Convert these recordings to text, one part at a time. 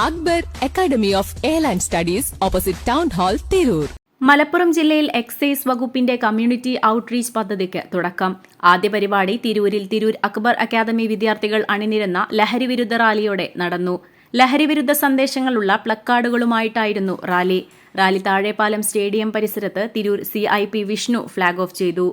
Akbar academy of airline studies opposite town hall Tirur. Malappuram ജില്ലയിൽ excise വകുപ്പിന്റെ community outreach പദ്ധതിക്ക് തുടക്കം. ആദ്യ പരിപാടി തിരൂരിൽ തിരൂർ അക്ബർ അക്കാദമി വിദ്യാർത്ഥികൾ അണിനിരന്ന ലഹരിവിരുദ്ധ റാലിയോടെ നടന്നു. ലഹരിവിരുദ്ധ സന്ദേശങ്ങളുള്ള പ്ലക്കാർഡുകളുമായിട്ടായിരുന്നു റാലി. റാലി താഴെപ്പാലം സ്റ്റേഡിയം പരിസരത്ത് Tirur CIP Vishnu flag off ചെയ്തു.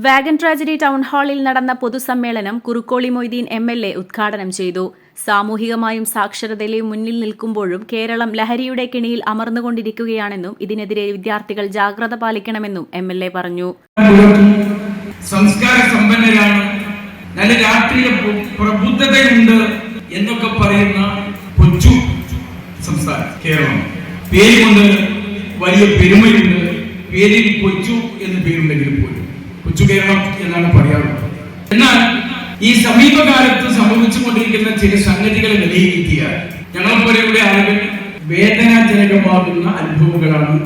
വാഗൺ ട്രാജഡി ടൗൺ ഹാളിൽ നടന്ന പൊതുസമ്മേളനം കുറുക്കോളി മൊയ്തീൻ MLA ഉദ്ഘാടനം ചെയ്തു. സാമൂഹികമായും സാക്ഷരതയിലും മുന്നിൽ നിൽക്കുമ്പോഴും കേരളം ലഹരിയുടെ കെണിയിൽ അമർന്നുകൊണ്ടിരിക്കുകയാണെന്നും ഇതിനെതിരെ വിദ്യാർത്ഥികൾ ജാഗ്രത പാലിക്കണമെന്നും MLA പറഞ്ഞു. സംസ്കാര സമ്പന്നരാണ്, നല്ല രാഷ്ട്രീയ പ്രബുദ്ധതയുണ്ട് എന്നൊക്കെ പറയുന്ന കൊച്ചു സംസ്ഥാനം കേരളം. പേരുകൊണ്ട് വലിയ പെരുമയുണ്ട്. പേരിൽ കൊച്ചു എന്ന് പേരുണ്ടെങ്കിലും പോലും കൊച്ചു കേരളം എന്നാണ് പറയാറുള്ളത്. എന്നാൽ ഈ സമീപകാലത്ത് സംഭവിച്ചുകൊണ്ടിരിക്കുന്ന ചില സംഗതികളെ വിലയിരുത്തിയാൽ ഞങ്ങളെപ്പോലെയുള്ള ആളുകൾ വേദനാജനകമാകുന്ന അനുഭവങ്ങളാണ്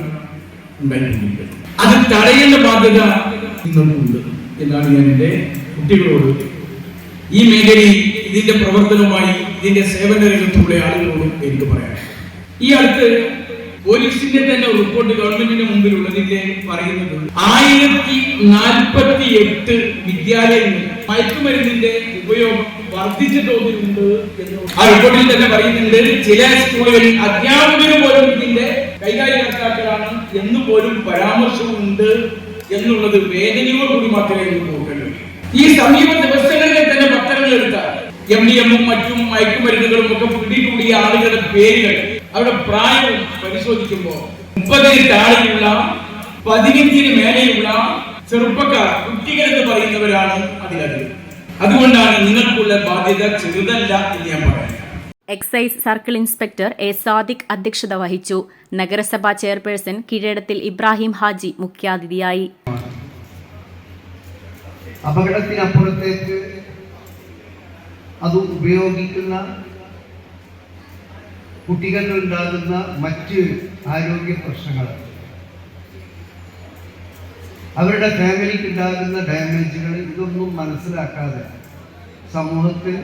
ഉണ്ടായിരിക്കുന്നത്. അത് തടയേണ്ട ബാധ്യത നിങ്ങൾക്കുണ്ട് എന്നാണ് ഞാൻ എൻ്റെ കുട്ടികളോട്, ഈ മേഖലയിൽ ഇതിന്റെ പ്രവർത്തനവുമായി ഇതിന്റെ സേവന രംഗത്തുള്ള ആളുകളോടും എനിക്ക് പറയാം. ഈ അടുത്ത് പോലീസിന്റെ തന്നെ റിപ്പോർട്ട് ഗവൺമെന്റിന്റെ മുമ്പിലുള്ളതിന്റെ പറയുന്നത് 1048 വിദ്യാലയങ്ങളിൽ മയക്കുമരുന്നിന്റെ ഉപയോഗം വർദ്ധിച്ച തോതിലുണ്ട് എന്ന് ആ റിപ്പോർട്ടിൽ തന്നെ പറയുന്നുണ്ട്. ചില സ്കൂളുകളിൽ അധ്യാപകർ പോലും ഇതിന്റെ കൈകാര്യകർത്താക്കളാണ് എന്ന് പോലും പരാമർശമുണ്ട് എന്നുള്ളത് വേദനയോടുകൂടി മാത്രമേ നോക്കേണ്ടത്. ഈ സമീപ ദിവസങ്ങളിൽ തന്നെ പത്രങ്ങൾ എടുത്താൽ MDMഉം മറ്റും മയക്കുമരുന്നുകളും ഒക്കെ പിടികൂടിയ ആളുകളുടെ പേരുകൾ, അവരുടെ പ്രായവും പരിശോധിക്കുമ്പോൾ 30 താഴെയുള്ള 15 മേലെയുള്ള ചെറുപ്പക്കാർ, കുട്ടികൾ എന്ന് പറയുന്നവരാണ് അതിലധികം. അതുകൊണ്ടാണ് നിങ്ങൾക്കുള്ള ബാധ്യത ചെറുതല്ല എന്ന് ഞാൻ പറയുന്നത്. Excise circle inspector A. Sadiq അധ്യക്ഷത വഹിച്ചു. നഗരസഭാ ചെയർപേഴ്സൺ കീഴടത്തിൽ ഇബ്രാഹിം ഹാജി മുഖ്യാതിഥിയായി. അപകടത്തിനപ്പുറത്തേക്ക് അത് ഉപയോഗിക്കുന്ന കുട്ടികളിലുണ്ടാകുന്ന മറ്റ് ആരോഗ്യ പ്രശ്നങ്ങൾ, അവരുടെ ഫാമിലിക്ക് ഉണ്ടാകുന്ന ഡാമേജുകൾ, ഇതൊന്നും മനസ്സിലാക്കാതെ സമൂഹത്തിൽ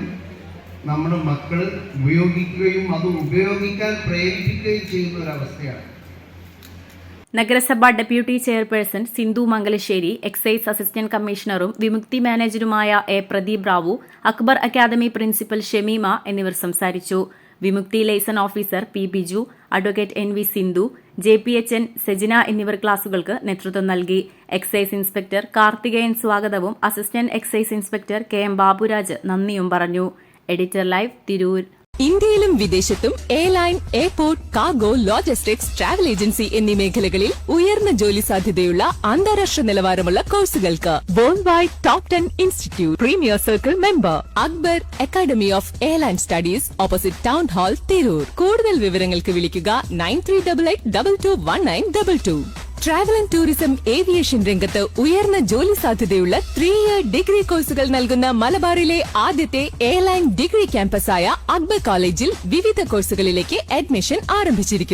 നമ്മുടെ മക്കൾ ഉപയോഗിക്കുകയും അത് ഉപയോഗിക്കാൻ പ്രേരിപ്പിക്കുകയും ചെയ്യുന്ന ഒരവസ്ഥയാണ്. നഗരസഭാ deputy chairperson Sindhu Mangalassery, excise assistant കമ്മീഷണറും വിമുക്തി മാനേജറുമായ A. Pradeep Rao, Akbar academy principal Shameema എന്നിവർ സംസാരിച്ചു. Vimukthi liaison officer P. Biju, advocate NV Sindhu, JPHN Sejina എന്നിവർ ക്ലാസുകൾക്ക് നേതൃത്വം നൽകി. എക്സൈസ് ഇൻസ്പെക്ടർ കാർത്തികേയൻ സ്വാഗതവും assistant excise inspector KM Baburaj നന്ദിയും പറഞ്ഞു. Editor live, Tirur. ഇന്ത്യയിലും വിദേശത്തും airline, airport, cargo, logistics, travel agency എന്നീ മേഖലകളിൽ ഉയർന്ന ജോലി സാധ്യതയുള്ള അന്താരാഷ്ട്ര നിലവാരമുള്ള കോഴ്സുകൾക്ക് world wide top 10 institute premier circle member Akbar academy of airline studies opposite town hall Tirur. കൂടുതൽ വിവരങ്ങൾക്ക് വിളിക്കുക 9388221922. ട്രാവൽ ആൻഡ് ടൂറിസം ഏവിയേഷൻ രംഗത്ത് ഉയർന്ന ജോലി സാധ്യതയുള്ള 3-year ഡിഗ്രി കോഴ്സുകൾ നൽകുന്ന മലബാറിലെ ആദ്യത്തെ എയർലൈൻ ഡിഗ്രി ക്യാമ്പസായ അക്ബർ കോളേജിൽ വിവിധ കോഴ്സുകളിലേക്ക് അഡ്മിഷൻ ആരംഭിച്ചിരിക്കുന്നു.